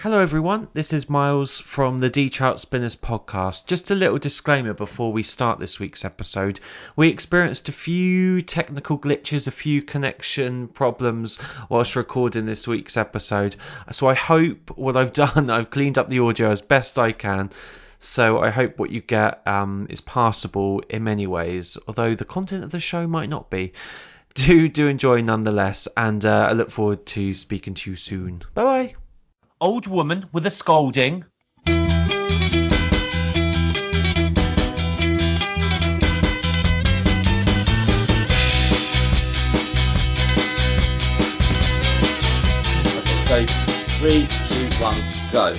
Hello everyone, this is Miles from the Trout Spinners podcast. Just a little disclaimer before we start this week's episode. We experienced a few technical glitches, a few connection problems whilst recording this week's episode. So I hope what I've done, I've cleaned up the audio as best I can. So I hope what you get is passable in many ways, although the content of the show might not be. Do enjoy nonetheless, and I look forward to speaking to you soon. Bye bye. Old woman with a scolding. So 3, 2, 1, go.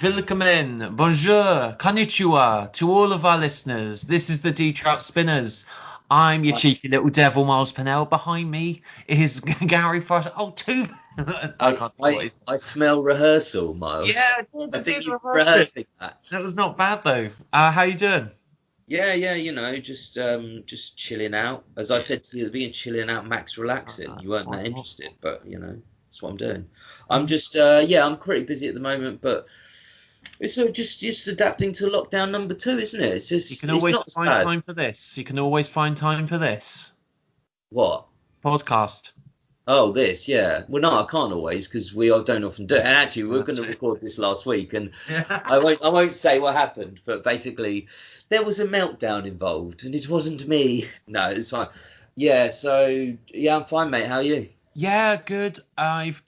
Willkommen, bonjour, konnichiwa to all of our listeners. This is the Trout Spinners. I'm your cheeky little devil, Miles Pennell. Behind me is Gary Forrest. Oh, two. I smell rehearsal, Miles. Yeah, I think you're rehearsing that. That was not bad though. How you doing? Yeah, you know, just chilling out. As I said to you at the beginning, chilling out, max relaxing. You weren't that interested, but you know, that's what I'm doing. I'm just I'm pretty busy at the moment, but it's sort of just adapting to lockdown number 2, isn't it? It's just you can always not find time for this. You can always find time for this. What? Podcast. Oh, this, yeah. Well, no, I can't always because we don't often do it. And actually, we were going to record this last week, and I won't say what happened, but basically, there was a meltdown involved, and it wasn't me. No, it's fine. Yeah, so yeah, I'm fine, mate. How are you? Yeah, good. I've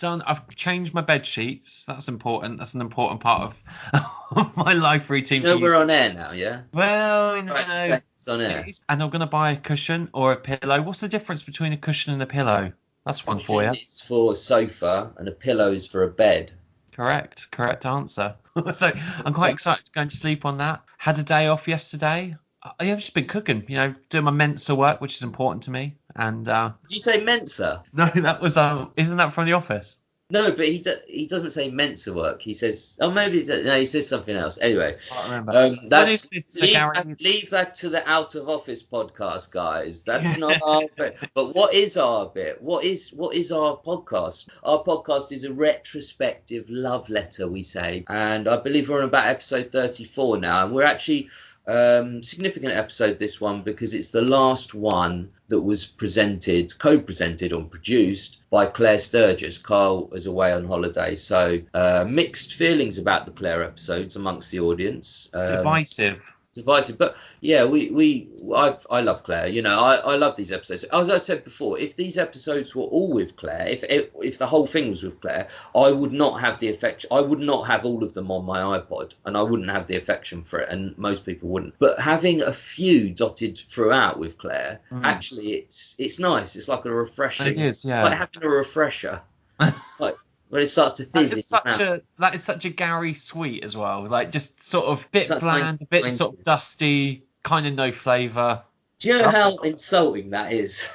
changed my bed sheets. That's important. That's an important part of my life routine. You know, we're on air now, yeah? Well, no. It's on air. And I'm going to buy a cushion or a pillow. What's the difference between a cushion and a pillow? That's one for you. It's for a sofa and a pillow is for a bed. Correct answer. So I'm quite excited to go to sleep on that. Had a day off yesterday. I've just been cooking, you know, doing my Mensa work, which is important to me. And did you say Mensa? No, that was isn't that from The Office? No, but he doesn't say Mensa work. He says, oh, maybe he says something else. Anyway, I remember. Leave that to the Out of Office podcast, guys. That's not our bit. But what is our bit? What is our podcast? Our podcast is a retrospective love letter, we say, and I believe we're on about episode 34 now, and we're actually. Significant episode, this one, because it's the last one that was co-presented or produced by Claire Sturgess. Karl is away on holiday, so mixed feelings about the Claire episodes amongst the audience. Divisive, but yeah, I love Claire. You know, I love these episodes. As I said before, if these episodes were all with Claire, if the whole thing was with Claire, I would not have the affection. I would not have all of them on my iPod, and I wouldn't have the affection for it, and most people wouldn't. But having a few dotted throughout with Claire, actually, it's nice. It's like a refreshing. It is, yeah. Like having a refresher. Like. When it starts to fizz. That is such a Gary sweet as well. Like just sort of bit bland, a bit sort of dusty, kind of no flavour. Do you know how insulting that is?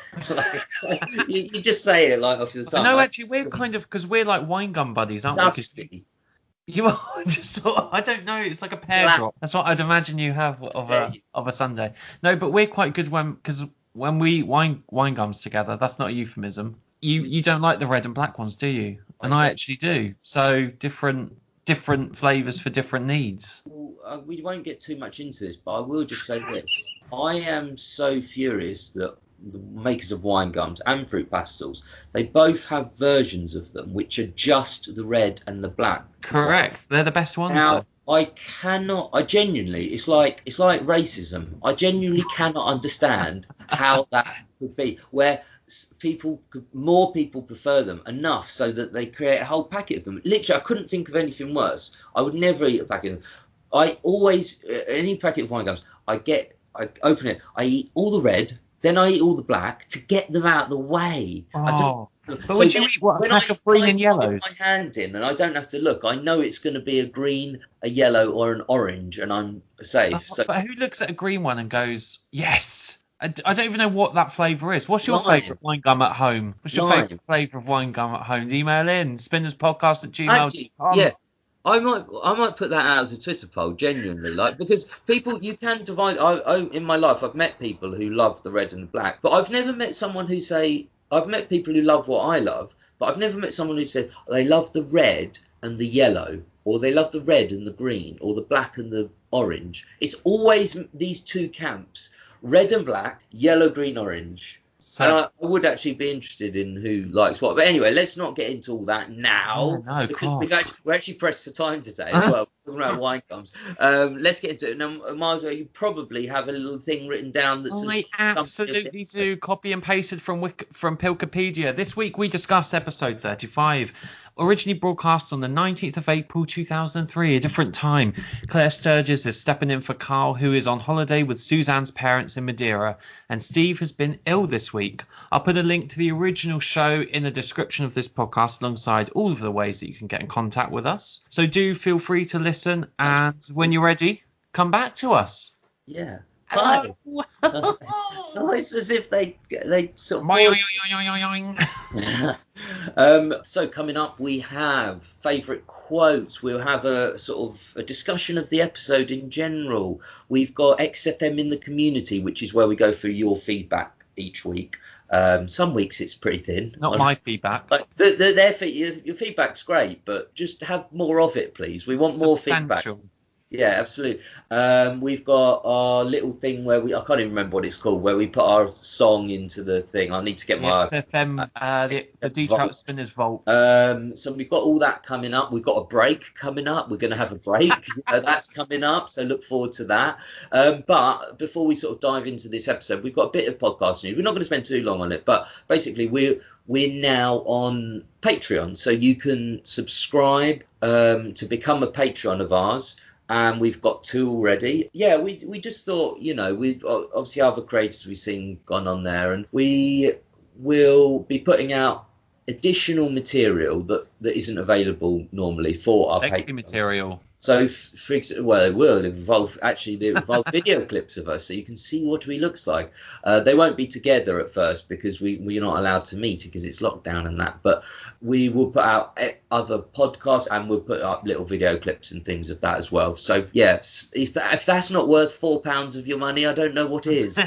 You just say it like off the top. No, actually, we're kind of, because we're like wine gum buddies, aren't dusty. We? You are just sort of, I don't know. It's like a pear drop. That's what I'd imagine you have of a Sunday. No, but we're quite good because when we wine gums together, that's not a euphemism. You don't like the red and black ones, do you? And I actually do. So different flavours for different needs. Well, we won't get too much into this, but I will just say this. I am so furious that the makers of wine gums and fruit pastels, they both have versions of them which are just the red and the black. Correct. They're the best ones. Now, I genuinely, it's like racism. I genuinely cannot understand how that could be, where more people prefer them enough so that they create a whole packet of them. Literally, I couldn't think of anything worse. I would never eat a packet of them. I always, any packet of wine gums, I open it, I eat all the red, then I eat all the black to get them out of the way. But would you eat a pack of green and yellows? Put my hand in and I don't have to look. I know it's going to be a green, a yellow, or an orange, and I'm safe. But who looks at a green one and goes, yes? I don't even know what that flavour is. What's your favourite wine gum at home? What's your favourite flavour of wine gum at home? Email in spinnerspodcast@gmail.com. Yeah. I might put that out as a Twitter poll, genuinely, because people, you can divide. In my life, I've met people who love the red and the black, but I've never met someone who say, I've met people who love what I love, but I've never met someone who said they love the red and the yellow, or they love the red and the green, or the black and the orange. It's always these two camps: red and black, yellow, green, orange. So, and I would actually be interested in who likes what. But anyway, let's not get into all that now, because we're actually pressed for time today as well. Talking about wine gums. Let's get into it now. Miles, you probably have a little thing written down that's. I absolutely do. Copy and pasted from Pilkopedia. This week we discussed episode 35. Originally broadcast on the 19th of April 2003, a different time. Claire Sturgess is stepping in for Karl, who is on holiday with Suzanne's parents in Madeira, and Steve has been ill this week. I'll put a link to the original show in the description of this podcast, alongside all of the ways that you can get in contact with us. So do feel free to listen, and when you're ready, come back to us. Yeah. Hello. It's as if they sort of. So coming up, we have favourite quotes. We'll have a sort of a discussion of the episode in general. We've got XFM in the community, which is where we go through your feedback each week. Some weeks it's pretty thin. Not my feedback. Like your feedback's great, but just have more of it, please. We want more feedback. Yeah, absolutely. We've got our little thing where I can't even remember what it's called, where we put our song into the thing. I need to get my XFM, the Trout Spinners Vault. So we've got all that coming up. We've got a break coming up. We're going to have a break. That's coming up, so look forward to that. But before we sort of dive into this episode, we've got a bit of podcast news. We're not going to spend too long on it, but basically we're now on Patreon, so you can subscribe to become a patron of ours. And we've got 2 already. Yeah, we just thought, we've obviously other creators we've seen gone on there, and we will be putting out additional material that isn't available normally for our sexy material. So, it will involve video clips of us, so you can see what we looks like. They won't be together at first because we're not allowed to meet because it's lockdown and that. But we will put out other podcasts, and we'll put up little video clips and things of that as well. So, yes, if that's not worth £4 of your money, I don't know what is.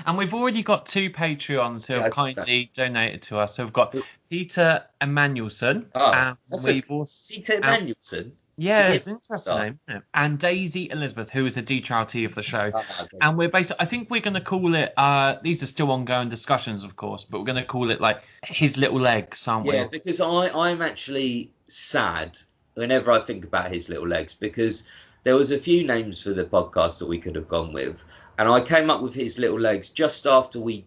And we've already got 2 Patreons who have kindly donated to us. So we've got Peter Emanuelson. Peter Emanuelson? Yeah, it's an interesting name. Yeah. And Daisy Elizabeth, who is a D-Troutee of the show. And we're basically, I think we're going to call it, these are still ongoing discussions, of course, but we're going to call it like His Little Legs, aren't we? Yeah, because I'm actually sad whenever I think about His Little Legs, because there was a few names for the podcast that we could have gone with. And I came up with His Little Legs just after we'd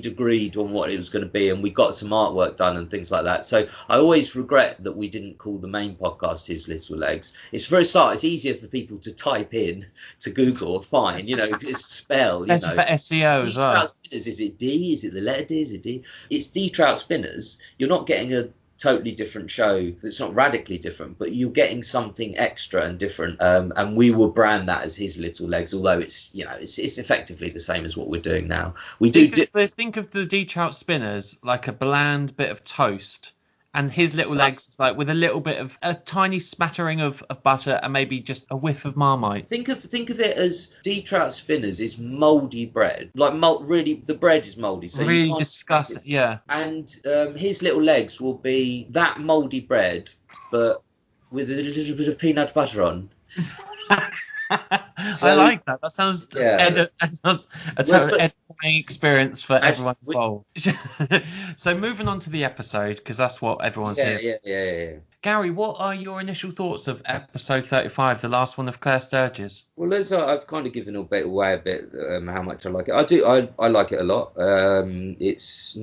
agreed on what it was going to be, and we got some artwork done and things like that. So I always regret that we didn't call the main podcast His Little Legs. It's for a start, it's easier for people to type in to Google, fine, it's spell, That's for SEO as well. Trout Spinners, is it D? Is it the letter D? Is it D? It's D Trout Spinners. You're not getting a totally different show. It's not radically different, but you're getting something extra and different, and we will brand that as His Little Legs, although it's it's effectively the same as what we're doing now. Think of the D-Trout Spinners like a bland bit of toast, and His Little Legs is like with a little bit of a tiny smattering of butter and maybe just a whiff of Marmite. Think of it as D-Trout Spinners is mouldy bread, like really the bread is mouldy, so really disgusting. Yeah. And His Little Legs will be that mouldy bread, but with a little bit of peanut butter on. I like that. That sounds that sounds a total edifying experience for everyone involved. So moving on to the episode, because that's what everyone's here. Yeah. Gary, what are your initial thoughts of episode 35, the last one of Claire Sturgess? Well, I've kind of given away a bit how much I like it. I like it a lot. It's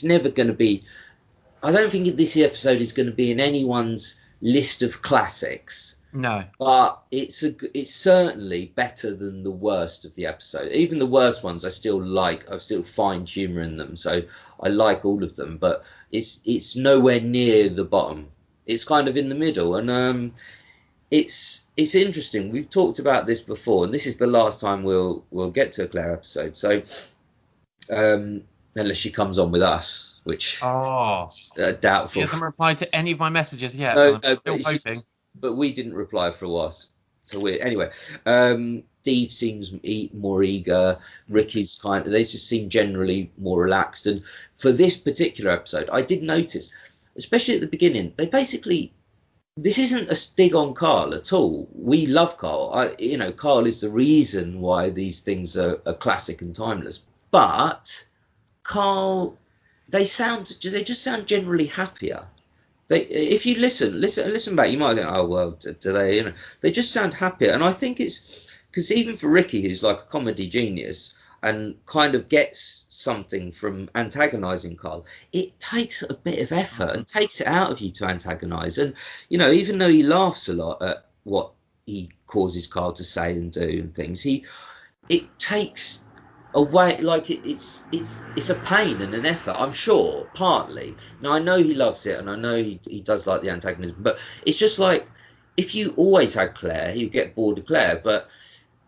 never going to be. I don't think this episode is going to be in anyone's list of classics. No, but it's certainly better than the worst of the episode. Even the worst ones I still like. I still find humour in them, so I like all of them. But it's nowhere near the bottom. It's kind of in the middle, and it's interesting. We've talked about this before, and this is the last time we'll get to a Claire episode. So unless she comes on with us, which doubtful. She hasn't replied to any of my messages yet. No, I'm still hoping. But we didn't reply for a while. So weird. Anyway, Steve seems more eager. Ricky's they just seem generally more relaxed. And for this particular episode, I did notice, especially at the beginning, this isn't a dig on Karl at all. We love Karl. Karl is the reason why these things are classic and timeless. But Karl, they just sound generally happier. If you listen back, you might think, oh well, do they? They just sound happier, and I think it's because even for Ricky, who's like a comedy genius and kind of gets something from antagonizing Karl, it takes a bit of effort and takes it out of you to antagonize. And even though he laughs a lot at what he causes Karl to say and do and things, it takes away, like it's a pain and an effort, I'm sure, partly. Now I know he loves it, and I know he does like the antagonism, but it's just like, if you always had Claire, he'd get bored of Claire. But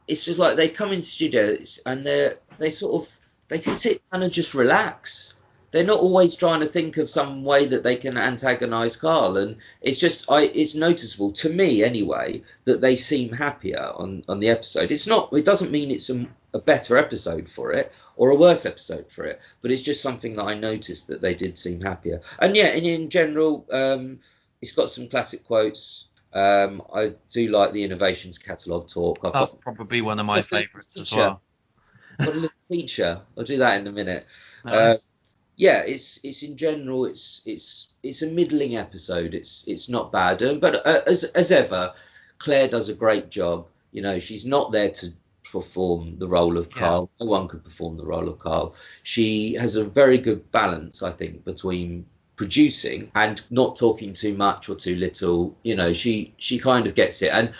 it's just like they come in studios and they can sit down and just relax. They're not always trying to think of some way that they can antagonize Karl, and it's noticeable to me anyway that they seem happier on the episode. It doesn't mean it's a better episode for it or a worse episode for it, but it's just something that I noticed, that they did seem happier. And yeah, and in general, it's got some classic quotes. I do like the innovations catalogue talk. That's probably one of my favourites as well. Got a little feature. I'll do that in a minute. Nice. Yeah, it's in general, it's a middling episode. It's not bad, but as ever, Claire does a great job. She's not there to perform the role of Karl. No one could perform the role of Karl. She has a very good balance, I think, between producing and not talking too much or too little. She kind of gets it, and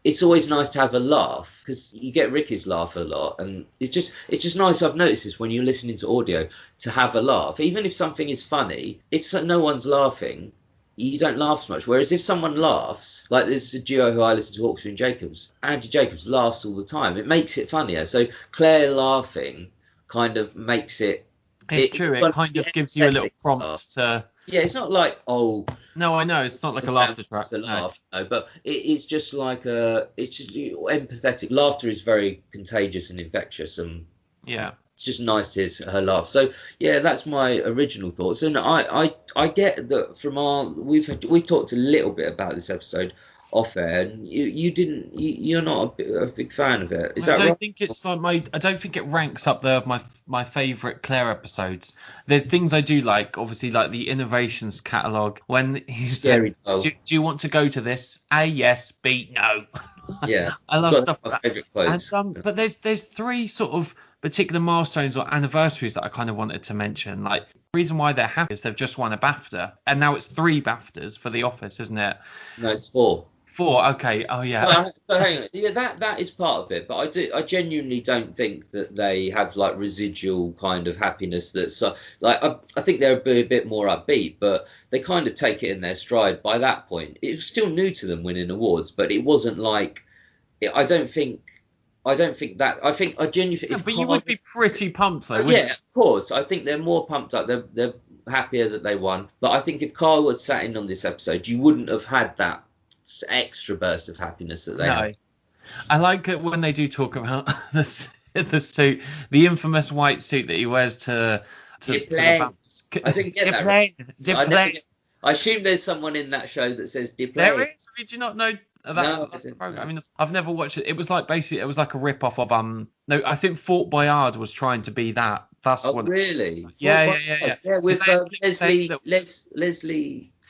it's always nice to have a laugh, because you get Ricky's laugh a lot, and it's just nice. I've noticed this when you're listening to audio, to have a laugh, even if something is funny. If no one's laughing, you don't laugh so much. Whereas if someone laughs, like there's a duo who I listen to, Hawksby and Jacobs. Andy Jacobs laughs all the time. It makes it funnier. So Claire laughing kind of makes it. It's true. It kind of gives you a little prompt to. Yeah, it's not like, oh. No, I know. It's not like a laughter track. Laugh, no, but it's just like it's just empathetic. Laughter is very contagious and infectious, and yeah, it's just nice to hear her laugh. So yeah, that's my original thoughts, and I get that from we talked a little bit about this episode off air, and you're not a big fan of it. Is that right? I don't think it's like I don't think it ranks up there with my favourite Claire episodes. There's things I do like, obviously, like the innovations catalogue, when he's scary. Do you want to go to this? A, yes. B, no. Yeah, I love stuff like that. Favourite quotes. And, but there's three sort of particular milestones or anniversaries that I kind of wanted to mention. Like, the reason why they're happy is they've just won a BAFTA, and now it's 3 BAFTAs for The Office, isn't it? No, it's 4. 4, okay. Oh yeah. But hang on, yeah, that is part of it. But I genuinely don't think that they have like residual kind of happiness. That's like I think they're a bit more upbeat, but they kind of take it in their stride. By that point, it was still new to them winning awards, but it wasn't like. I don't think that. I genuinely. Yeah, but you would be pretty pumped though. Yeah, of course. I think they're more pumped up. They're happier that they won. But I think if Karl had sat in on this episode, you wouldn't have had that extra burst of happiness that they have. I like it when they do talk about the suit, the infamous white suit that he wears to the I didn't get that. I assume there's someone in that show that says Diplane. There is. Did you not know that? No, I didn't. I mean, I've never watched it. It was like basically, it was like a rip off of no, I think Fort Boyard was trying to be that. That's what. Really? Yeah. Yeah, with Leslie.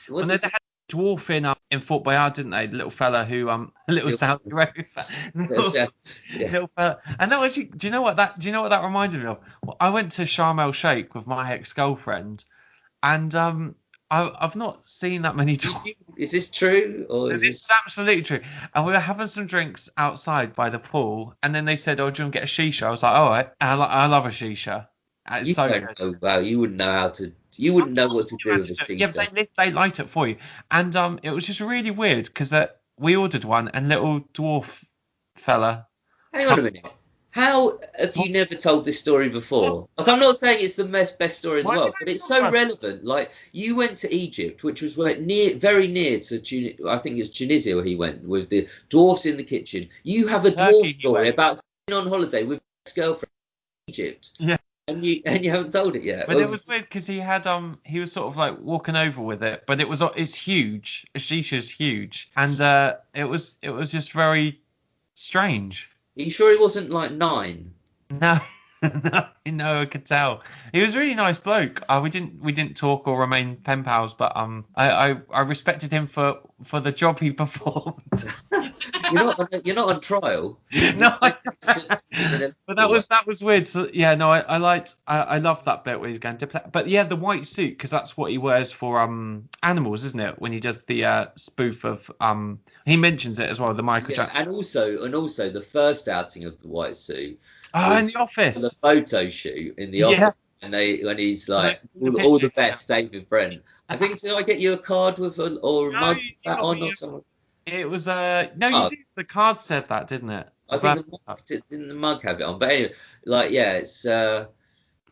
When they had a dwarf in Fort Boyard, didn't they? The little fella who little Saudi Arabia little fella. And that was, do you know what that reminded me of? Well, I went to Sharm el Sheikh with my ex-girlfriend, and I've not seen that many dwarves. Is this true? Or is this absolutely true? And we were having some drinks outside by the pool, and then they said, "Oh, do you want to get a shisha?" I was like, "All right." I love a shisha. You don't know, well, you wouldn't know how to. You wouldn't know what to do with a shisha. Yeah, but they light it for you, and it was just really weird because we ordered one, and little dwarf fella. Hang on a minute. How have you never told this story before? Like, I'm not saying it's the best story in the world, but it's so relevant. Like, you went to Egypt, which was like very near to I think it was Tunisia where he went with the dwarfs in the kitchen. You have a dwarf story about going on holiday with his girlfriend in Egypt. Yeah. And you haven't told it yet. But it was weird because he was sort of like walking over with it, but it's huge. A shisha's huge, and it was just very strange. Are you sure he wasn't like 9? No, no, I could tell. He was a really nice bloke. We didn't talk or remain pen pals, but I respected him for the job he performed. You're not on trial. No, but that was weird. So yeah, no, I loved that bit where he's going to play. But yeah, the white suit, because that's what he wears for animals, isn't it? When he does the spoof of he mentions it as well, the Michael Jackson. And also the first outing of the white suit. Oh, in the office. The photo shoot in the office. And when he's like, all the best, David Brent. I think, did I get you a card with a mug that on or something? It was no, you did. The card said that, didn't it? I think didn't the mug have it on? But anyway, like, yeah, it's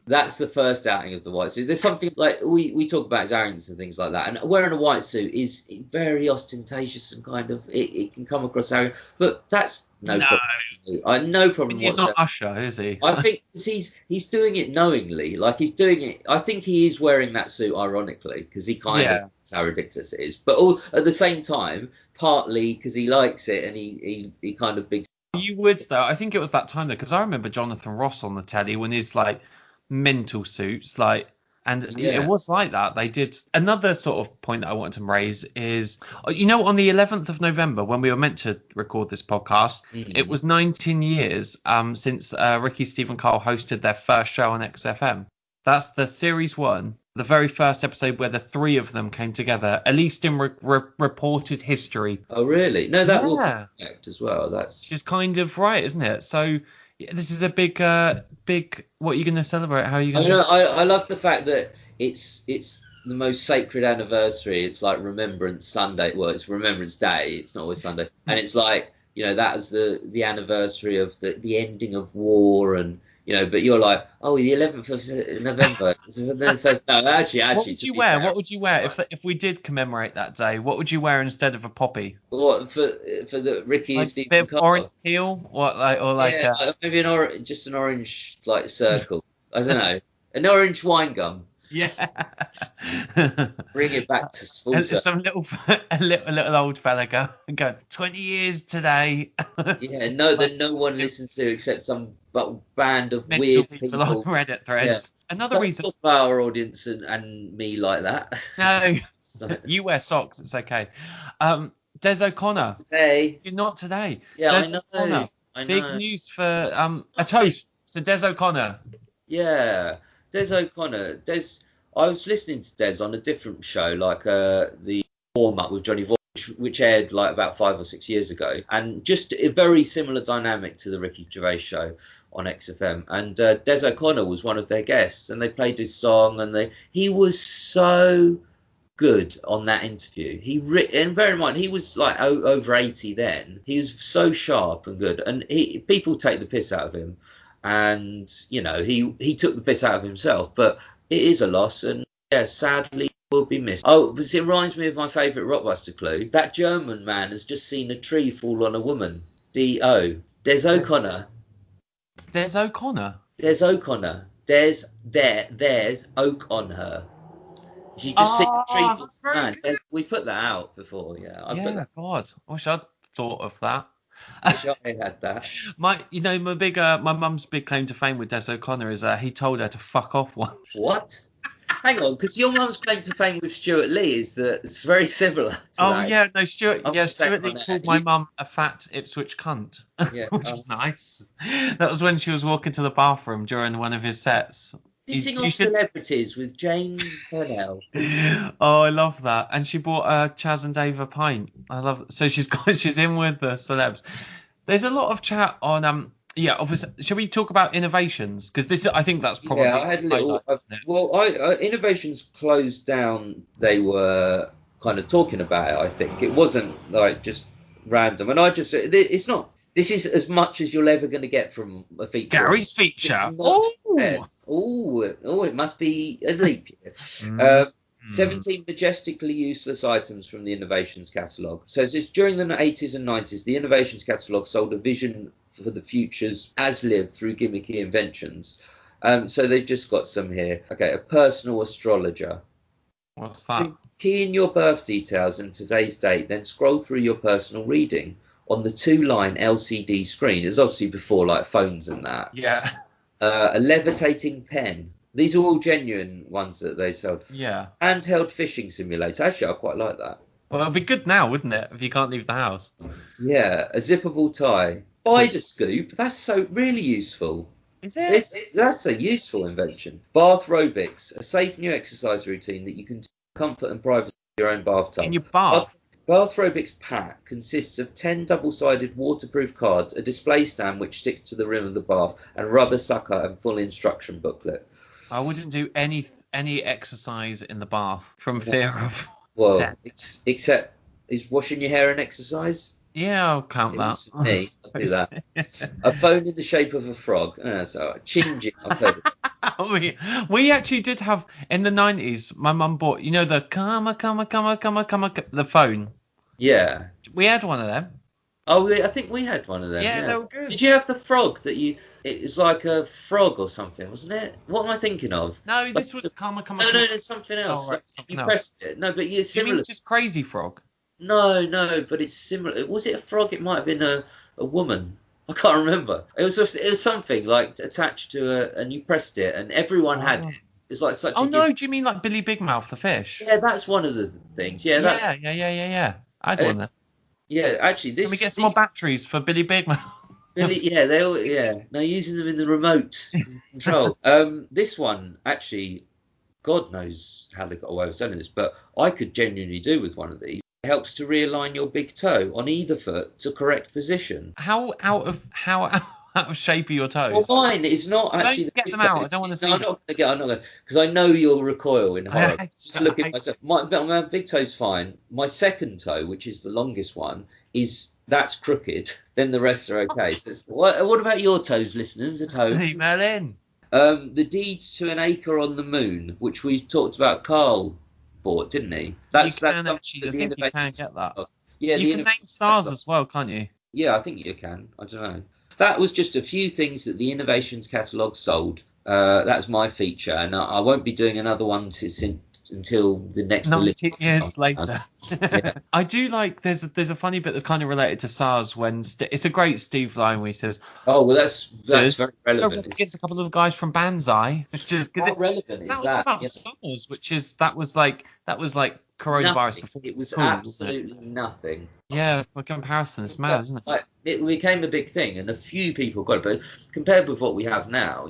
that's the first outing of the white suit. There's something like we talk about his arrogance and things like that, and wearing a white suit is very ostentatious and kind of it can come across arrogant, but that's no problem. I no problem. He's not Usher, is he? I think he's doing it knowingly. Like, he's doing it. I think he is wearing that suit ironically because he kind of knows how ridiculous it is, but at the same time, partly because he likes it and he kind of big. You would though. I think it was that time though, because I remember Jonathan Ross on the telly when his like mental suits, like, and it was like that. They did. Another sort of point that I wanted to raise is, on the 11th of November when we were meant to record this podcast, it was 19 years since Ricky, Steve and Karl hosted their first show on XFM. That's the series 1, the very first episode where the 3 of them came together, at least in reported history. Oh, really? No, that will be correct as well. That's just kind of right, isn't it? So this is a big. What are you going to celebrate? How are you going to? I love the fact that it's the most sacred anniversary. It's like Remembrance Sunday. Well, it's Remembrance Day. It's not always Sunday, and it's like, that is the anniversary of the ending of war, and but you're like, oh, the 11th of November. No, actually. What would you wear? What would you wear if we did commemorate that day? What would you wear instead of a poppy? What for the Ricky and Steve? A bit of orange peel, maybe just an orange like circle. I don't know, an orange wine gum. Yeah. Bring it back to full circle. Some a little old fella go 20 years today. No one listens to except some band of mental weird people on Reddit threads. Another reason for our audience and me like that. No, you wear socks. It's okay. Des O'Connor. Today. You're not today. Yeah, Des O'Connor. Big news for a toast to Des O'Connor. Yeah. Des O'Connor. I was listening to Des on a different show, like the warm-up with Johnny Voice, which aired like about 5 or 6 years ago, and just a very similar dynamic to the Ricky Gervais show on XFM. And Des O'Connor was one of their guests, and they played his song, and he was so good on that interview. And bear in mind, he was like over 80 then. He was so sharp and good, and people take the piss out of him. And he took the piss out of himself, but it is a loss, and sadly will be missed. Oh, but it reminds me of my favourite Rockbuster clue. That German man has just seen a tree fall on a woman. D.O. Des O'Connor. Des O'Connor. Des O'Connor. There's oak on her. She just seen a tree fall on a man. We put that out before, yeah. God, I wish I'd thought of that. I had that. My mum's big claim to fame with Des O'Connor is he told her to fuck off once. What? Hang on, because your mum's claim to fame with Stuart Lee is that it's very similar to that. Yeah, no, Stuart Lee called my mum a fat Ipswich cunt, which is nice. That was when she was walking to the bathroom during one of his sets. Pissing off celebrities with Jane Purnell. Oh, I love that. And she bought Chaz and Dave a pint. I love it. So she's in with the celebs. There's a lot of chat on obviously. Shall we talk about innovations? Because I think that's probably. Yeah, I had a little. Innovations closed down. They were kind of talking about it. I think it wasn't like just random. And it's not This is as much as you're ever going to get from a feature. Gary's feature. It's not it must be a leap year. 17 majestically useless items from the Innovations catalogue. So it's during the 80s and 90s, the Innovations catalogue sold a vision for the futures as lived through gimmicky inventions. So they've just got some here. Okay, a personal astrologer. What's that? Key in your birth details and today's date, then scroll through your personal reading on the 2-line LCD screen. It's obviously before like phones and that. Yeah. A levitating pen. These are all genuine ones that they sold. Yeah. Handheld fishing simulator. Actually, I quite like that. Well, it'd be good now, wouldn't it, if you can't leave the house? Yeah. A zippable tie. Spider scoop. That's so really useful. Is it? That's a useful invention. Bath aerobics. A safe new exercise routine that you can do in comfort and privacy of your own bathtub. In your bath? Bath aerobics pack consists of 10 double-sided waterproof cards, a display stand which sticks to the rim of the bath, and rubber sucker and full instruction booklet. I wouldn't do any exercise in the bath from fear of death. Except, is washing your hair an exercise? Yeah, I'll count that. For me, I'll do that. A phone in the shape of a frog. So chinging. I've heard it. We actually did have, in the 90s, my mum bought, you know, the the phone. Yeah. We had one of them. Oh, I think we had one of them. Yeah, they were good. Did you have the frog that it was like a frog or something, wasn't it? What am I thinking of? No, this was No, there's something else. Oh, right, something else. Pressed it. No, but you're similar. You mean just Crazy Frog? No, but it's similar. Was it a frog? It might have been a woman. I can't remember. It was something like attached to and you pressed it, and everyone had it. It's like such. Oh no, do you mean like Billy Big Mouth the fish? Yeah, that's one of the things. Yeah, yeah. I had one there. Yeah, actually, this. Can we get some more batteries for Billy Big Mouth? Billy, yeah, They're using them in the remote control. This one actually, God knows how they got away with selling this, but I could genuinely do with one of these. It helps to realign your big toe on either foot to correct position. How out of shape are your toes? Well, mine is not actually. Don't get them out. I don't want to see. I'm not going to, because I know you'll recoil in horror. Just look at myself. My big toe's fine. My second toe, which is the longest one, that's crooked. Then the rest are okay. So what about your toes, listeners? The toe. Email in. The deed to an acre on the moon, which we talked about. Karl bought, didn't he? I think you can get that. Yeah, you can name stars as well, can't you? Yeah, I think you can. I don't know. That was just a few things that the Innovations catalogue sold. That's my feature, and I won't be doing another one until the next 90 years later. Yeah. I do like there's a funny bit that's kind of related to SARS when it's a great Steve line where he says, "Oh well, that's very relevant." It's a couple of guys from Banzai, because it's relevant. Is that about SARS, that was like coronavirus before it was cool, absolutely nothing. Yeah, for comparison, it's mad, isn't it? It became a big thing, and a few people got it. But compared with what we have now,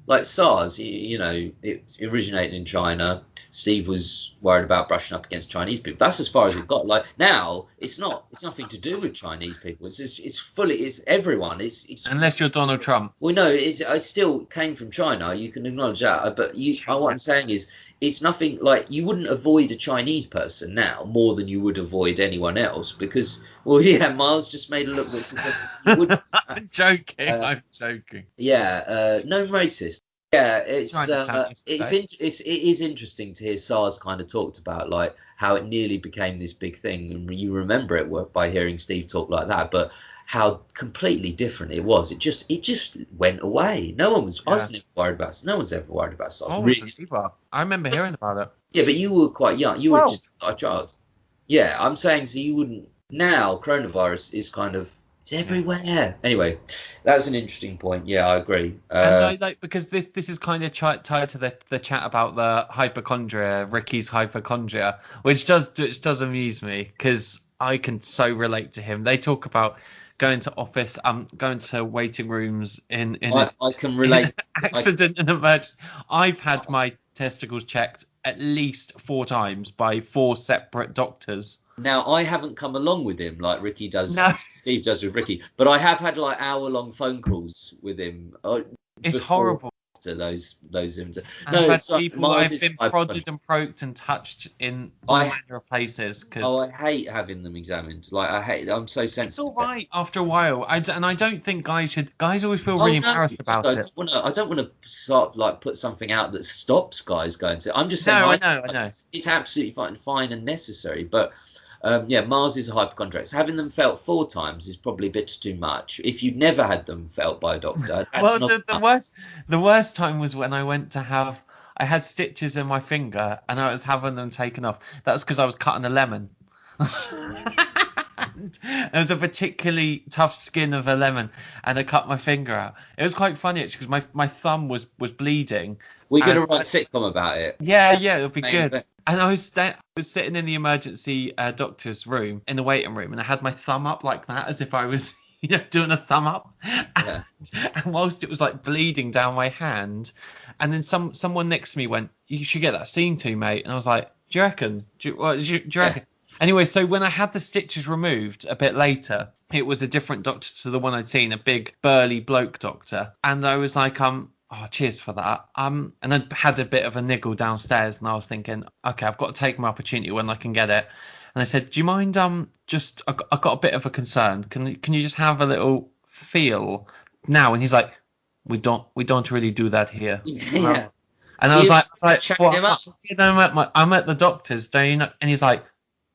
like SARS, it originated in China. Steve was worried about brushing up against Chinese people. That's as far as it got. Like now, it's nothing to do with Chinese people. It's everyone. It's unless you're Donald Trump. Well, no, I still came from China. You can acknowledge that. But what I'm saying is, it's nothing like you wouldn't avoid a Chinese person now more than you would avoid anyone else because, well, yeah, Miles just made a look that you would. I'm joking. Yeah, no racist. Yeah, it is interesting to hear SARS kind of talked about like how it nearly became this big thing, and you remember it by hearing Steve talk like that, but how completely different it was. It just went away. No one was. Yeah. I was never worried about it. No one's ever worried about SARS. I remember hearing about it. Yeah, but you were quite young. You were just a child. Yeah, I'm saying so. You wouldn't. Now coronavirus is kind of. It's everywhere. Anyway, that's an interesting point. Yeah, I agree. And because this is kind of tied to the chat about the hypochondria, Ricky's hypochondria, which does amuse me because I can so relate to him. They talk about going to office, going to waiting rooms I can relate. Accident and emergency. I've had my testicles checked at least 4 times by 4 separate doctors. Now, I haven't come along with him like Ricky does, Steve does with Ricky, but I have had like hour-long phone calls with him. It's horrible. after those images. And No, I've had it's like people, Mars I've is been prodded and poked and touched in all manner of places because I hate having them examined. Like I'm so it's all sensitive. right after a while. And I don't think guys always feel Oh really no, embarrassed about it. I don't want to start like put something out that stops guys going to. I'm just saying, No, I know. it's absolutely fine and necessary. But yeah, Mars is a hypochondriac. So having them felt 4 times is probably a bit too much. If you've never had them felt by a doctor, that's Well, not. the worst time was when I went to have. I had stitches in my finger and I was having them taken off. That was because I was cutting a lemon. And it was a particularly tough skin of a lemon, and I cut my finger out. It was quite funny actually because my thumb was bleeding. We're And gonna write a sitcom about it. yeah, it'll be Maybe. good. And I was sitting in the emergency doctor's room in the waiting room, and I had my thumb up like that as if I was doing a thumb up. Yeah. And whilst it was like bleeding down my hand, and then someone next to me went, "You should get that seen to, mate." And I was like, "Do you reckon? Do you reckon?" Anyway, so when I had the stitches removed a bit later, it was a different doctor to the one I'd seen, a big burly bloke doctor, and I was like, oh, cheers for that. And I had a bit of a niggle downstairs, and I was thinking, okay, I've got to take my opportunity when I can get it. And I said, do you mind, just I got a bit of a concern. Can you just have a little feel now? And he's like, we don't really do that here. Yeah. And I was like, chatting him up. I'm at the doctor's, do you know? And he's like,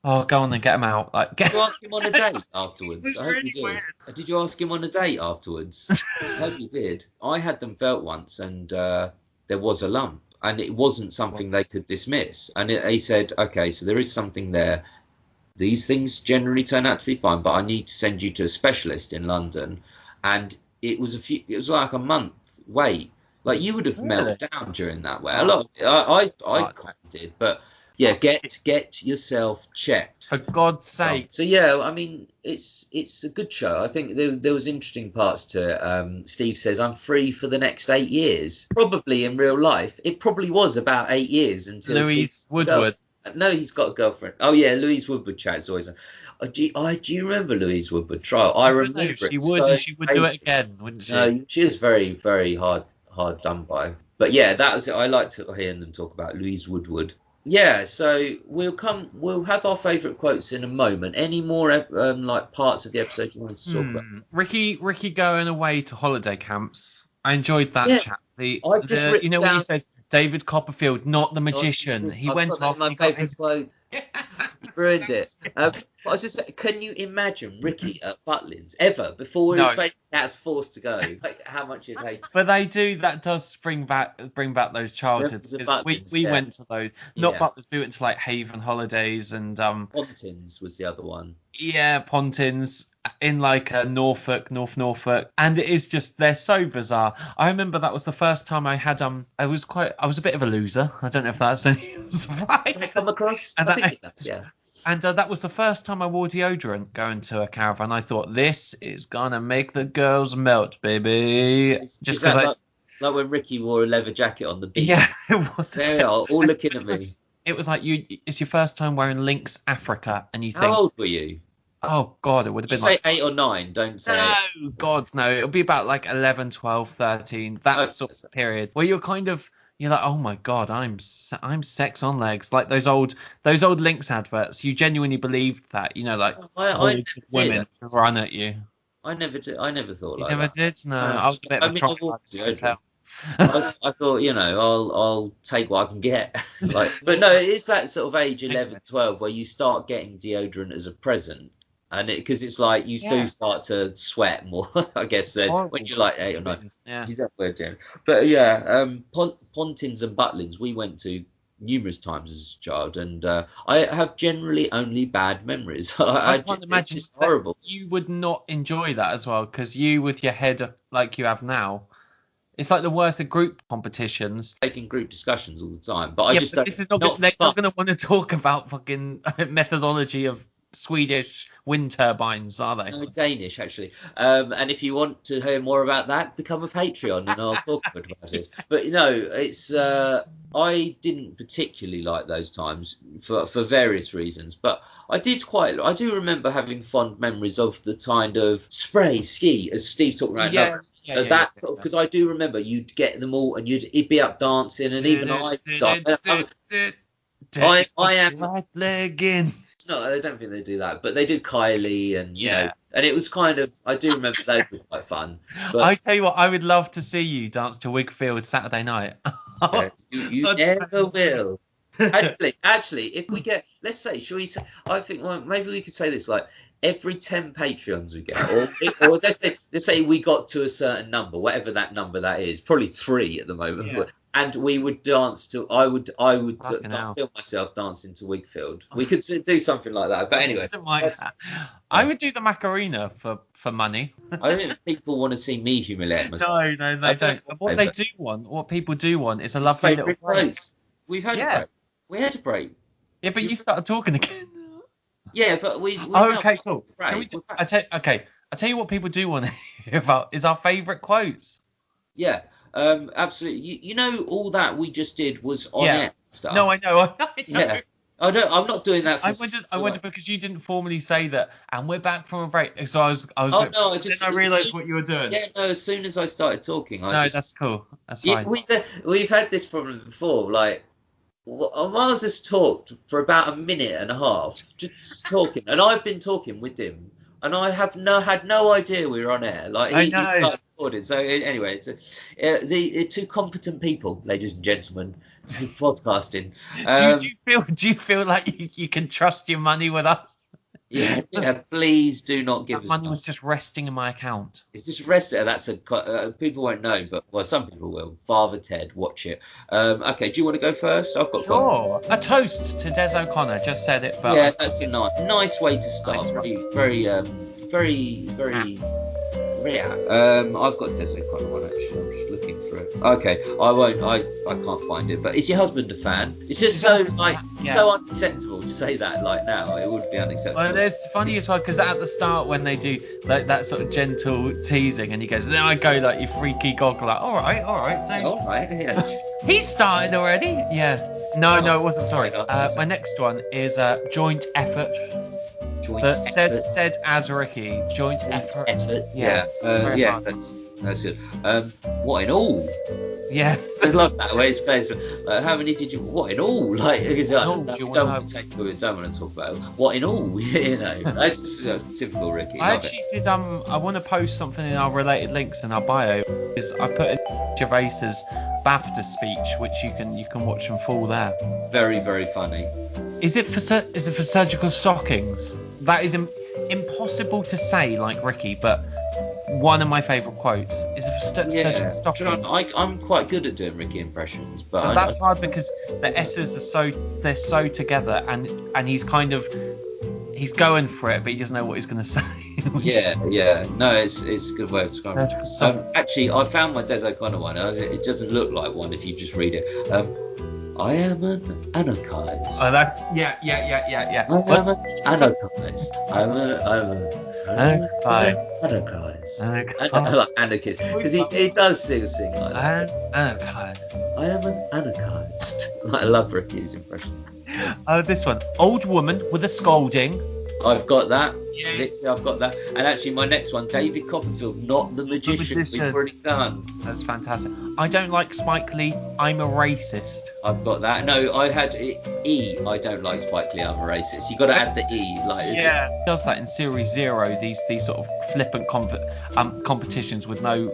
oh, go on then, get him out. Like, Did you ask him on a date afterwards? I hope really you did. weird. Did you ask him on a date afterwards? I hope you did. I had them felt once, and there was a lump, and it wasn't something they could dismiss. And he said, okay, so there is something there. These things generally turn out to be fine, but I need to send you to a specialist in London. And it was like a month wait. Like you would have melted down during that way. A lot. I kind of did, but yeah, get yourself checked for God's sake. So yeah, I mean, it's a good show. I think there was interesting parts to it. Steve says I'm free for the next 8 years. Probably in real life, it probably was about 8 years until Louise Woodward. No, he's got a girlfriend. Oh yeah, Louise Woodward chat's always. Do you remember Louise Woodward Trout? I remember it. She would, and she would do it again, wouldn't she? No, she was very, very hard done by. But yeah, that was it. I liked hearing them talk about Louise Woodward. Yeah, so we'll have our favourite quotes in a moment. Any more like parts of the episode you want to talk about? Ricky going away to holiday camps. I enjoyed that chat. When he says David Copperfield, not the magician. He went off. My favourite quote. Ruined it. I was just saying, can you imagine Ricky at Butlins ever before his face was forced to go? Like how much you'd hate. But that does bring back those childhoods. We went to those, not Butlins. We went to like Haven Holidays and Pontins was the other one. Yeah, Pontins in like North Norfolk, and it is just they're so bizarre. I remember that was the first time I had I was a bit of a loser. I don't know if that's any surprise. Did I come across? I think that's And that was the first time I wore deodorant going to a caravan. I thought, this is going to make the girls melt, baby. Just because like when Ricky wore a leather jacket on the beach. Yeah, it was. They are all looking at me. It was like it's your first time wearing Lynx Africa, and you think. How old were you? Oh, God, it would have been say 8 or 9, don't say. No, God, no. It'll be about like 11, 12, 13, that sort of period. Where you're like, oh my God, I'm sex on legs, like those old Lynx adverts. You genuinely believed that, like women run at you. I never did. I never thought you like never that. did. No, I was a bit of a traumatized. I thought, I'll take what I can get. But no, it's that sort of age 11, 12 where you start getting deodorant as a present. And because it's like you do start to sweat more, I guess, when you're like 8 or 9. Yeah. But yeah, Pontins and Butlins we went to numerous times as a child, and I have generally only bad memories. I can't imagine it's horrible. You would not enjoy that as well, because you with your head like you have now. It's like the worst of group competitions. Taking group discussions all the time, but I just don't. They're not going to want to talk about fucking methodology of Swedish wind turbines, are they? No, Danish, actually. And if you want to hear more about that, become a Patreon and I'll talk about it. But it's I didn't particularly like those times for various reasons, but I do remember having fond memories of the kind of spray ski, as Steve talked about. Yeah. Because I do remember you'd get them all and you'd be up dancing, and even I am right leg in. No, I don't think they do that, but they do Kylie, and you know, and it was kind of, I do remember those were quite fun. But I tell you what, I would love to see you dance to Wigfield Saturday night. you never will. Actually, if we get, let's say, shall we say, I think, well, maybe we could say this, like, every 10 Patreons we get, or let's say we got to a certain number, whatever that number that is, probably 3 at the moment, and we would dance to, I would film myself dancing to Wigfield. We could do something like that, but anyway. I would do the Macarena for money. I don't think people want to see me humiliate myself. No, they don't. What people do want is a lovely little break. We've had a break. We had a break. Yeah, but you started talking again. Yeah, but we okay, cool. I tell you what people do want to hear about is our favourite quotes. Yeah, absolutely. You know, all that we just did was on air stuff. No, I know. Yeah. I'm not doing that. I wondered because you didn't formally say that, and we're back from a break. So I was. I realised what you were doing. Yeah, no. As soon as I started talking, that's cool. That's fine. We've had this problem before. Like, Miles has talked for about a minute and a half, just talking, and I've been talking with him, and I have had no idea we were on air. Like, he started recording. So anyway, it's the 2 competent people, ladies and gentlemen, podcasting. Do you feel like you can trust your money with us? Yeah, please do not give us money. Was just resting in my account. It's just resting. That's people won't know, but some people will. Father Ted, watch it. Okay, do you want to go first? I've got sure. A toast to Des O'Connor. Just said it, but yeah, that's a nice way to start. Very. I've got Des O'Connor one actually. I'm just looking for it. Okay, I can't find it. But is your husband a fan? It's just so unacceptable to say that now. It would be unacceptable. Well, it's funny as well because at the start when they do like that sort of gentle teasing and he goes, then I go like you freaky goggle like, all right, yeah. He started already. Yeah. No, it wasn't. Sorry. My next one is joint effort. Said as Ricky, joint effort. Yeah. That's good. What in all? Yeah. I love that way. It's how many did you? What in all? Like, don't want to talk about it. What in all? You know, that's just typical Ricky. I actually did. I want to post something in our related links in our bio. Is I put in Gervais's BAFTA speech, which you can watch in full there. Very, very funny. Is it for surgical stockings? That is impossible to say, like Ricky, but one of my favourite quotes is for surgical stockings. I'm quite good at doing Ricky impressions, but that's hard because the S's they're so together, and he's going for it, but he doesn't know what he's going to say. No, it's a good way of describing it. Actually, I found my Des O'Connor one. It doesn't look like one if you just read it. I am an anarchist. Oh, that's yeah. I am an anarchist. I'm an anarchist. I like anarchist because he does sing like that. Anarchist. I am an anarchist. I love Ricky's impression. This one. Old woman with a scolding. I've got that. Yes. I've got that. And actually, my next one, David Copperfield, not the magician. We've already done. That's fantastic. I don't like Spike Lee. I'm a racist. I've got that. No, I had E. I don't like Spike Lee. I'm a racist. You got to add the E. He does that in Series 0. These sort of flippant competitions with no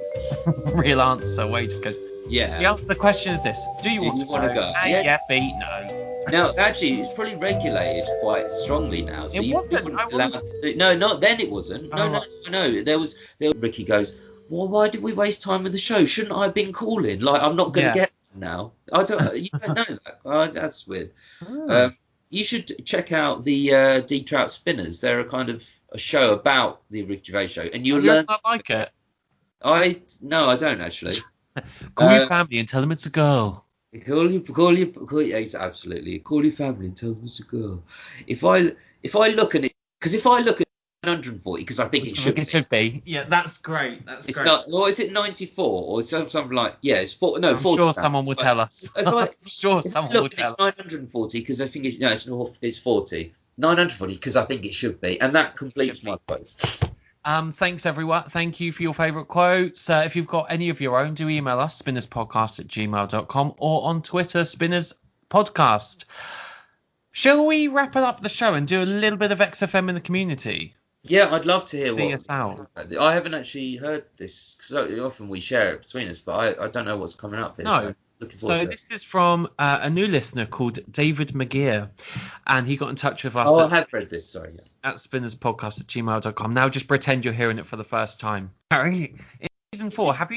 real answer. Where he just goes. Yeah. The question is this: Do you want to go? A, yes. B, no. Now, actually, it's probably regulated quite strongly now. So it wasn't. No, not then. It wasn't. No. There was. Ricky goes, well, why did we waste time with the show? Shouldn't I have been calling? Like, I'm not going to get them now. You don't know that. That's weird. You should check out the Trout Spinners. They're a show about the Ricky Gervais show, and you'll learn. I like it. No, I don't actually. Call your family and tell them it's a girl. Yes, absolutely. Call your family and tell them it's a girl. If I look at it, because if I look at 140, because I think it should be. Yeah, that's great. It's great. Not. Or is it 94 or something like? Yeah, it's 40. No, I'm 40. Sure, someone will tell us. I'm sure someone will tell us. It's 940 because I think it's 40. 940 because I think it should be, and that completes my post. Thanks everyone. Thank you for your favourite quotes. If you've got any of your own, do email us, spinnerspodcast@gmail.com, or on Twitter, spinnerspodcast. Shall we wrap it up the show and do a little bit of XFM in the community? Yeah, I'd love to hear See us out. I haven't actually heard this, because often we share it between us, but I don't know what's coming up here. No. So this is from a new listener called David McGear, and he got in touch with us. Oh, I have read this. Sorry. At spinnerspodcast@gmail.com. Now just pretend you're hearing it for the first time. Harry, in season 4, have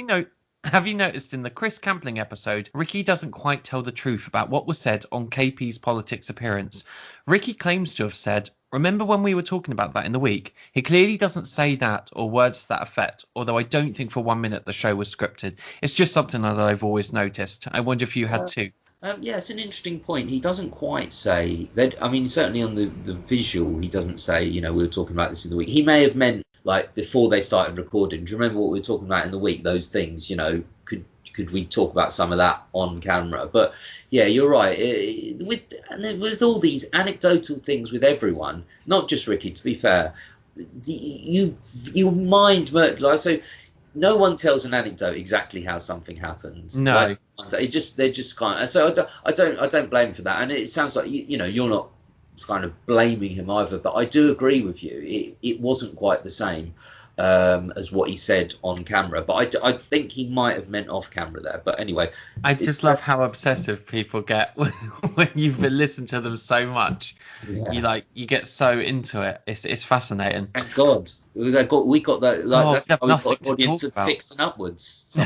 you noticed in the Chris Campling episode, Ricky doesn't quite tell the truth about what was said on KP's politics appearance? Ricky claims to have said, "Remember when we were talking about that in the week?" He clearly doesn't say that or words to that effect, although I don't think for 1 minute the show was scripted. It's just something that I've always noticed. I wonder if you had too. Yeah, it's an interesting point. He doesn't quite say that. I mean, certainly on the visual, he doesn't say, we were talking about this in the week. He may have meant, like, before they started recording. Do you remember what we were talking about in the week? Those things, could we talk about some of that on camera? But yeah, you're right. With all these anecdotal things with everyone, not just Ricky, to be fair, your mind, like, so no one tells an anecdote exactly how something happens. No, like, they're just kind of. So I don't blame him for that. And it sounds like you're not kind of blaming him either. But I do agree with you. It wasn't quite the same as what he said on camera, but I think he might have meant off camera there. But anyway, I just love how obsessive people get when you've been listening to them so much. Yeah. You get so into it. It's fascinating. Thank God we got that. That's how we got an audience of 6 and upwards.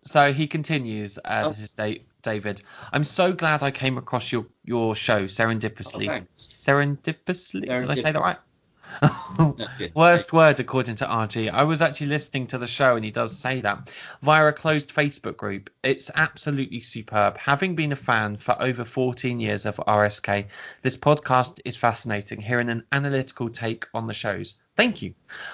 So he continues. This is David. I'm so glad I came across your show serendipitously. Serendipitously? Did I say that right? Worst word according to RG. I was actually listening to the show and he does say that via a closed Facebook group. It's absolutely superb. Having been a fan for over 14 years of RSK, this podcast is fascinating, hearing an analytical take on the shows. Thank you.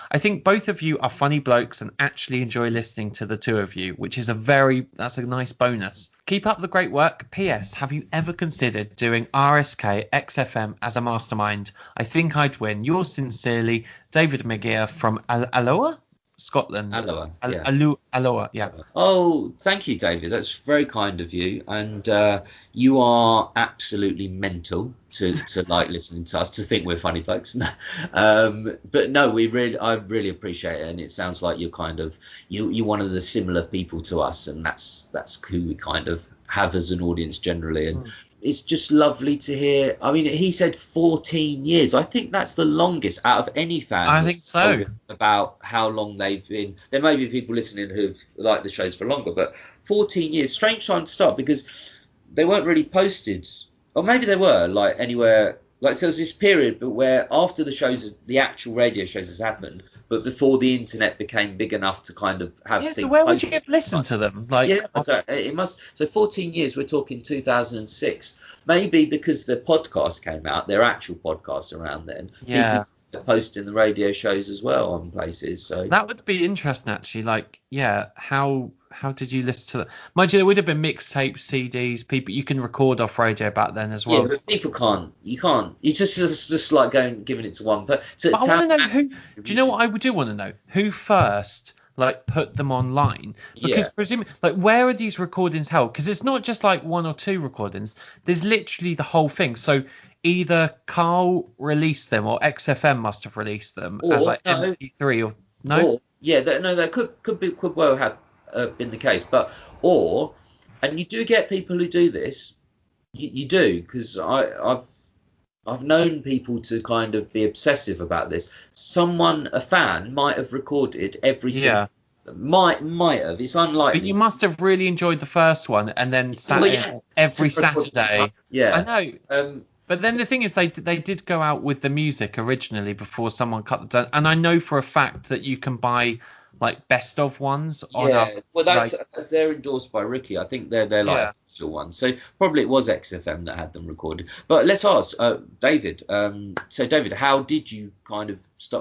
I think both of you are funny blokes and actually enjoy listening to the two of you, which is that's a nice bonus. Keep up the great work. PS, have you ever considered doing RSK XFM as a mastermind? I think I'd win. Yours sincerely, David McGear from Alloa, Scotland. Alloa, yeah. Oh, thank you, David. That's very kind of you. And you are absolutely mental to like listening to us, to think we're funny folks. But no, I really appreciate it. And it sounds like you're kind of you're one of the similar people to us, and that's who we kind of have as an audience generally. And it's just lovely to hear. I mean, he said 14 years. I think that's the longest out of any fan. I think so. About how long they've been. There may be people listening who've liked the shows for longer, but 14 years, strange time to start, because they weren't really posted, or maybe they were, like, anywhere. Like, so there was this period, but where after the actual radio shows has happened, but before the internet became big enough to kind of have things. So where would you have listened to them? It must. So 14 years. We're talking 2006. Maybe because the podcast came out, their actual podcast around then. Yeah. People posting the radio shows as well on places. So that would be interesting, actually. Like, yeah, how did you listen to that? Mind you, there would have been mixtapes, CDs. People, you can record off radio back then as well. Yeah, but people can't. You can't. You just like giving it to one. But I want to know who. Do you know what I do want to know? Who first, like, put them online? Because presumably, like, where are these recordings held? Because it's not just like 1 or 2 recordings. There's literally the whole thing. So either Karl released them or XFM must have released them as like MP3 or no. That could well have been the case, and you do get people who do this. You do, because I've known people to kind of be obsessive about this. A fan might have recorded every single. Might have. It's unlikely. But you must have really enjoyed the first one, and then every Saturday. Yeah, I know. But then the thing is, they did go out with the music originally before someone cut them down. And I know for a fact that you can buy like best of ones. That's they're endorsed by Ricky. I think they're like official ones. So probably it was XFM that had them recorded. But let's ask David. So David, how did you kind of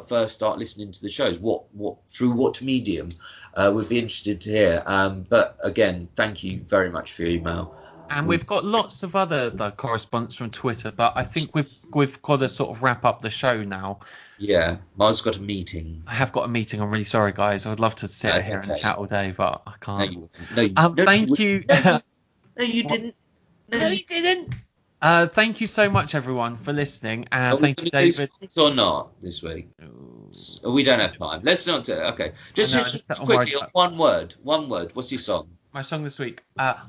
first start listening to the shows? Through what medium? We'd be interested to hear. But again, thank you very much for your email. And we've got lots of other correspondence from Twitter, but I think we've got to sort of wrap up the show now. Yeah, Miles got a meeting. I have got a meeting. I'm really sorry, guys. I would love to sit here and chat all day, but I can't. Thank you. No, you didn't. No, you didn't. Thank you so much, everyone, for listening. Thank you, David. Or not this week? We don't have time. Let's not do it. Okay, just quickly, one word. What's your song? My song this week.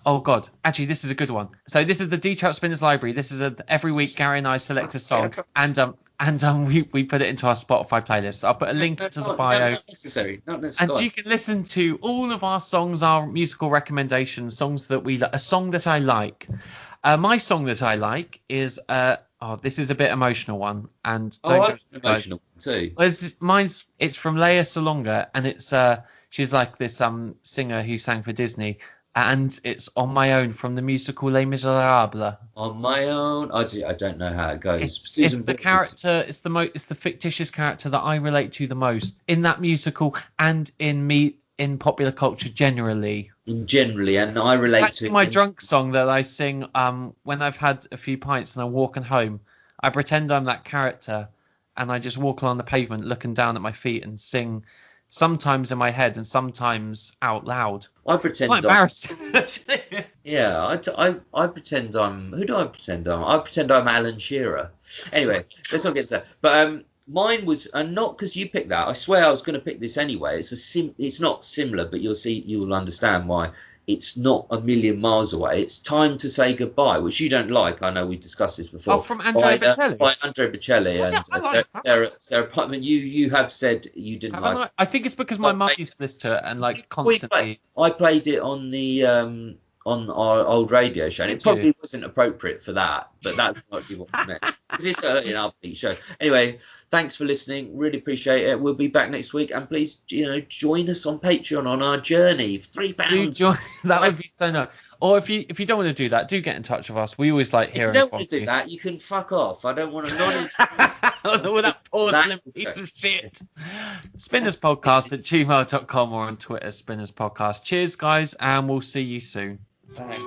Oh God, actually, this is a good one. So this is the D Trout Spinners Library. This is every week Gary and I select a song, and we put it into our Spotify playlist. I'll put a link to the bio. Not necessary. And you can listen to all of our songs, our musical recommendations, songs that a song that I like. My song that I like is this is a bit emotional one, and don't emotional too. It's from Lea Salonga, and it's she's like this singer who sang for Disney, and it's On My Own from the musical Les Miserables. On My Own. I don't know how it goes. It's the character. It's the fictitious character that I relate to the most in that musical and in popular culture generally. And I relate to my drunk song that I sing when I've had a few pints and I'm walking home. I pretend I'm that character, and I just walk along the pavement looking down at my feet and sing, sometimes in my head and sometimes out loud. I pretend. Quite embarrassing. Yeah, I pretend I'm. Who do I pretend I'm? I pretend I'm Alan Shearer. Anyway, let's not get to that. But mine was, and not because you picked that. I swear I was going to pick this anyway. It's not similar, but you'll understand why. It's not a million miles away. It's Time to Say Goodbye, which you don't like. I know we discussed this before. Oh, from Andrea Bocelli. By Andrea Bocelli and Sarah Putman. You have said you didn't like it. I think it's because my mum used to listen to it and constantly. I played it on the on our old radio show, and it probably wasn't appropriate for that, but that's what you want from it. Because it's an upbeat show. Anyway, thanks for listening. Really appreciate it. We'll be back next week, and please, join us on Patreon on our journey. £3. Do join. That would be so nice. Or if you don't want to do that, do get in touch with us. We always like hearing. If you don't want to do that, you can fuck off. I don't want to with that poor slim piece of shit. spinnerspodcast@gmail.com or on Twitter, Spinners Podcast. Cheers, guys, and we'll see you soon. Bye.